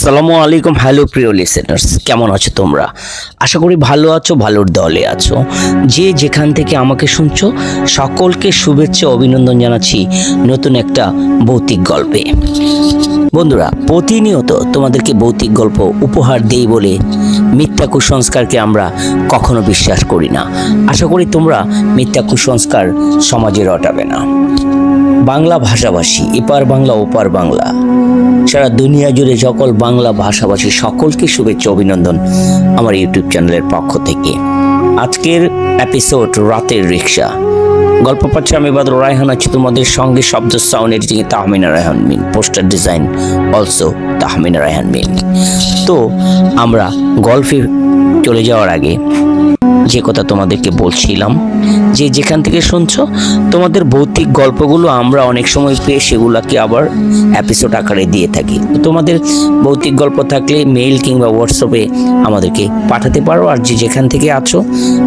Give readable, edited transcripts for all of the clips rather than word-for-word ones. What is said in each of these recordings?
আসসালামু আলাইকুম। হ্যালো প্রিয় লিসেনার্স, কেমন আছো তোমরা? আশা করি ভালো আছো, ভালোর দলে আছো। যে যেখান থেকে আমাকে শুনছো সকলকে শুভেচ্ছা অভিনন্দন জানাচ্ছি নতুন একটা ভৌতিক গল্পে। বন্ধুরা, প্রতিনিয়ত তোমাদেরকে ভৌতিক গল্প উপহার দেই বলে মিথ্যা কুসংস্কারকে আমরা কখনো বিশ্বাস করি না। আশা করি তোমরা মিথ্যা কুসংস্কার সমাজে রটাবে না। বাংলা ভাষাভাষী, এপার বাংলা ওপার বাংলা, সারা দুনিয়া জুড়ে সকল বাংলা ভাষাভাষী সকলকে শুভেচ্ছা অভিনন্দন আমার ইউটিউব চ্যানেলের পক্ষ থেকে। আজকের এপিসোড রাতের রিক্সা। গল্প পাচ্ছি আমি বাদর রায়হান, আছি তোমাদের সঙ্গে। শব্দ sound editing Tahmina Raihan Mim, poster design also Tahmina Raihan Mim. তো আমরা গল্পে চলে যাওয়ার আগে যে কথা তোমাদেরকে বলছিলাম, যে যেখান থেকে শুনছো তোমাদের ভৌতিক গল্পগুলো আমরা অনেক সময় পেয়ে সেগুলোকে আবার এপিসোড আকারে দিয়ে থাকি। তোমাদের ভৌতিক গল্প থাকলে মেইল কিংবা হোয়াটসঅ্যাপে আমাদেরকে পাঠাতে পারো। আর যে যেখান থেকে আছো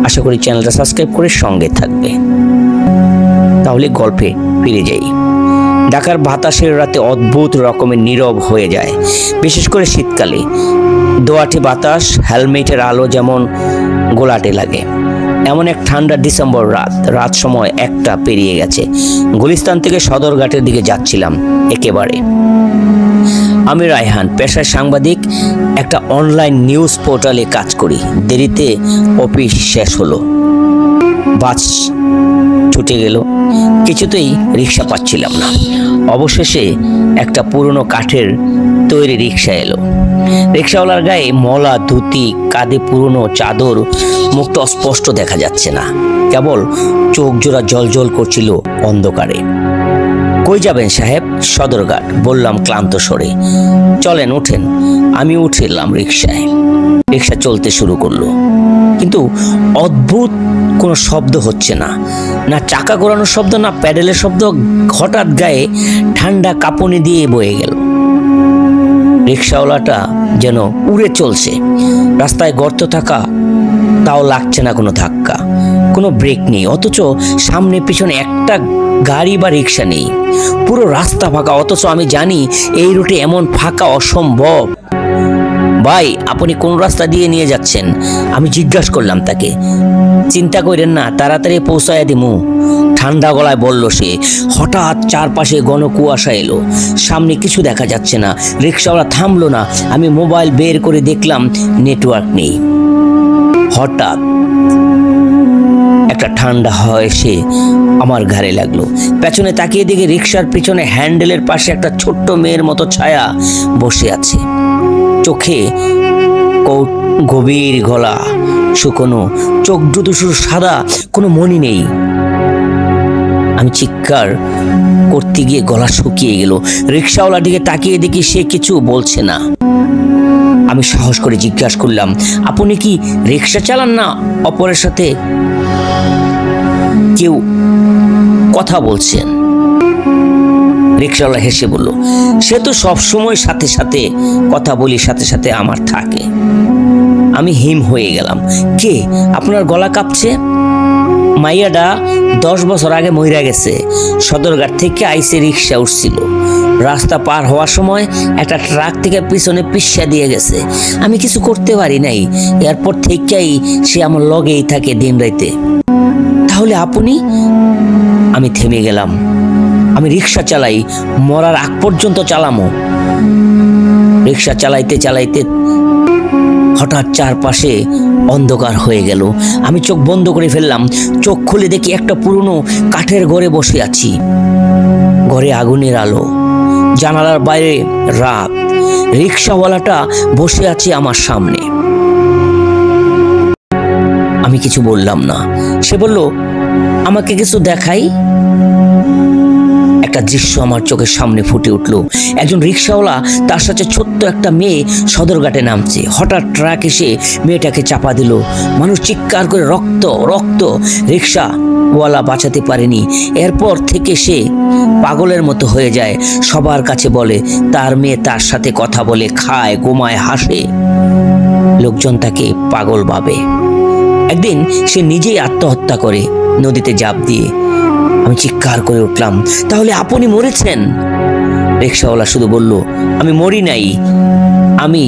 আশা করি চ্যানেলটা সাবস্ক্রাইব করে সঙ্গে থাকবে। তাহলে গল্পে ফিরে যাই। ঢাকার বাতাসের রাতে অদ্ভুত রকমের নীরব হয়ে যায়, বিশেষ করে শীতকালে। দোয়াটে বাতাস, হেলমেটের আলো যেমন গোলাটে লাগে। এমন এক ঠান্ডা ডিসেম্বর রাত সময় 1টা পেরিয়ে গেছে। গুলিস্তান থেকে সদরঘাটের দিকে যাচ্ছিলাম একেবারে। আমি রায়হান, পেশায় সাংবাদিক, একটা অনলাইন নিউজ পোর্টালে কাজ করি। দেরিতে অফিস শেষ হলো, বাস ছুটে গেল, কিছুতেই রিক্সা পাচ্ছিলাম না। অবশেষে একটা পুরনো কাঠের তৈরি রিক্সা এলো। রিক্সাওয়ালার গায়ে মলা ধুতি, কাঁধে পুরনো চাদর, মুখটা অস্পষ্ট দেখা যাচ্ছে না, কেবল চোখ জোড়া জলজল করছিল অন্ধকারে। কই যাবেন সাহেব? সদরঘাট, বললাম ক্লান্ত স্বরে। চলেন, উঠেন। আমি উঠলাম রিক্সায়। রিক্সা চলতে শুরু করলো, কিন্তু অদ্ভুত কোনো শব্দ হচ্ছে না। না চাকা ঘোরানোর শব্দ, না প্যাডেলের শব্দ। হঠাৎ গায়ে ঠান্ডা কাঁপুনি দিয়ে বয়ে গেল। রিক্সাওয়ালাটা যেন উড়ে চলছে। রাস্তায় গর্ত থাকা, তাও লাগছে না কোনো ধাক্কা, কোনো ব্রেক নেই। অথচ সামনে পিছনে একটা গাড়ি বা রিক্সা নেই। পুরো রাস্তা ফাঁকা, অথচ আমি জানি এই রুটে এমন ফাঁকা অসম্ভব। ভাই, আপনি কোন রাস্তা দিয়ে নিয়ে যাচ্ছেন? আমি জিজ্ঞাসা করলাম তাকে। চিন্তা করেন না, তাড়াতাড়ি পৌঁছায় দিমু, ঠান্ডা গলায় বলল সে। হঠাৎ চারপাশে ঘন কুয়াশা এলো, সামনে কিছু দেখা যাচ্ছে না। রিক্সাওয়ালা থামলো না। আমি মোবাইল বের করে দেখলাম নেটওয়ার্ক নেই। হঠাৎ একটা ঠান্ডা হাওয়া এসে আমার ঘাড়ে লাগলো। পেছনে তাকিয়ে দেখি রিক্সার পিছনে হ্যান্ডেলের পাশে একটা ছোট্ট মেয়ের মতো ছায়া বসে আছে। চোখে গভীর গলা শুকনো, চোখ দুটো শুধু সাদা, কোনো মনি নেই। আমি চিৎকার করতে গিয়ে গলা শুকিয়ে গেল। রিক্সাওয়ালার দিকে তাকিয়ে দেখি সে কিছু বলছে না। আমি সাহস করে জিজ্ঞাসা করলাম, আপনি কি রিক্সা চালান না অপরের সাথে কেউ কথা বলছেন? রিক্সাওয়ালা হেসে বলল, সে তো সবসময় সাথে সাথে কথা বলি, সাথে সাথে আমার থাকে। আমি হিম হয়ে গেলাম। কে? আপনার গলা কাঁপছে? মাইয়াডা 10 বছর আগে মইরা গেছে। সদরঘাট থেকে আইসে রিক্সা উঠছিল। রাস্তা পার হওয়ার সময় একটা ট্রাক থেকে পিছনে পিষা দিয়ে গেছে। আমি কিছু করতে পারি নাই। এরপর থেকেই সে আমার লগেই থাকে দিন রাইতে। তাহলে আপনি? আমি থেমে গেলাম। আমি রিক্সা চালাই, মরার আগ পর্যন্ত চালামো। রিক্সা চালাইতে চালাইতে হঠাৎ চারপাশে অন্ধকার হয়ে গেল। আমি চোখ বন্ধ করে ফেললাম। চোখ খুলে দেখি একটা পুরনো কাঠের ঘরে বসে আছি। ঘরে আগুনের আলো, জানালার বাইরে রাত। রিক্সাওয়ালাটা বসে আছে আমার সামনে। আমি কিছু বললাম না। সে বলল, আমাকে কিছু দেখাই। একটা দৃশ্য আমার চোখের সামনে ফুটে উঠলো। একজন রিক্সাওয়ালা, তার সাথে ছোট্ট একটা মেয়ে সদরঘাটে নামছে। হঠাৎ ট্রাক এসে মেয়েটাকে চাপা দিল। মানুষ চিৎকার করে রক্ত রক্ত। রিক্সাওয়ালা বাঁচাতে পারেনি। এরপর থেকে সে পাগলের মতো হয়ে যায়। সবার কাছে বলে তার মেয়ে তার সাথে কথা বলে, খায়, ঘুমায়, হাসে। লোকজন তাকে পাগল ভাবে। একদিন সে নিজেই আত্মহত্যা করে নদীতে ঝাঁপ দিয়ে। আমি চিৎকার করে উঠলাম, তাহলে আপনি মরেছেন? রিক্সাওয়ালা শুধু বলল, আমি মরি নাই, আমি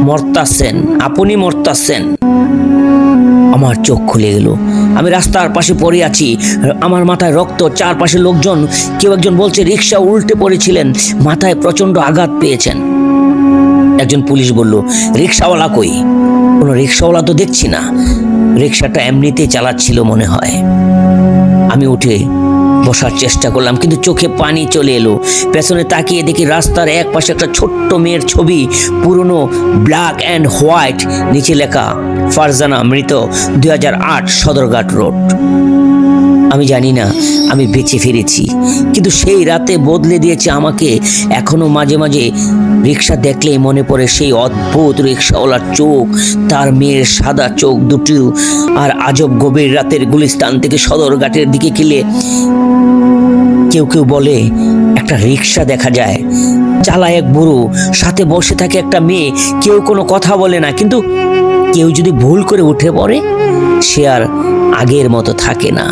মরতাছেন, আপনি মরতাছেন। আমার চোখ খুলে গেল। আমি রাস্তার পাশে পড়ে আছি, আমার মাথায় রক্ত, চারপাশে লোকজন। কেউ একজন বলছে রিক্সা উল্টে পড়েছিলেন, মাথায় প্রচন্ড আঘাত পেয়েছেন। একজন পুলিশ বলল, রিক্সাওয়ালা কই? কোনো রিক্সাওয়ালা তো দেখছি না, রিক্সাটা এমনিতেই চালাচ্ছিল মনে হয়। আমি উঠে বসার চেষ্টা করলাম, কিন্তু চোখে পানি চলে এলো। পেছনে তাকিয়ে দেখি রাস্তার এক পাশে একটা ছোট্ট মেয়ের ছবি, পুরনো ব্ল্যাক অ্যান্ড হোয়াইট, নিচে লেখা ফারজানা মৃত, 2008 সদরঘাট রোড। আমি জানি না আমি বেঁচে ফিরেছি, কিন্তু সেই রাতে বদলে দিয়েছে আমাকে। এখনো মাঝে মাঝে রিক্সা দেখলেই মনে পড়ে সেই অদ্ভুত রিক্সাওয়ালার চোখ, তার মেয়ের সাদা চোখ দুটো, আর আজব গভীর রাতের গুলিস্তান থেকে সদরঘাটের দিকে গেলে কেউ কেউ বলে একটা রিক্সা দেখা যায়, চালায় এক বুড়ো, সাথে বসে থাকে একটা মেয়ে। কেউ কোনো কথা বলে না, কিন্তু কেউ যদি ভুল করে উঠে পড়ে, সে আর আগের মতো থাকে না।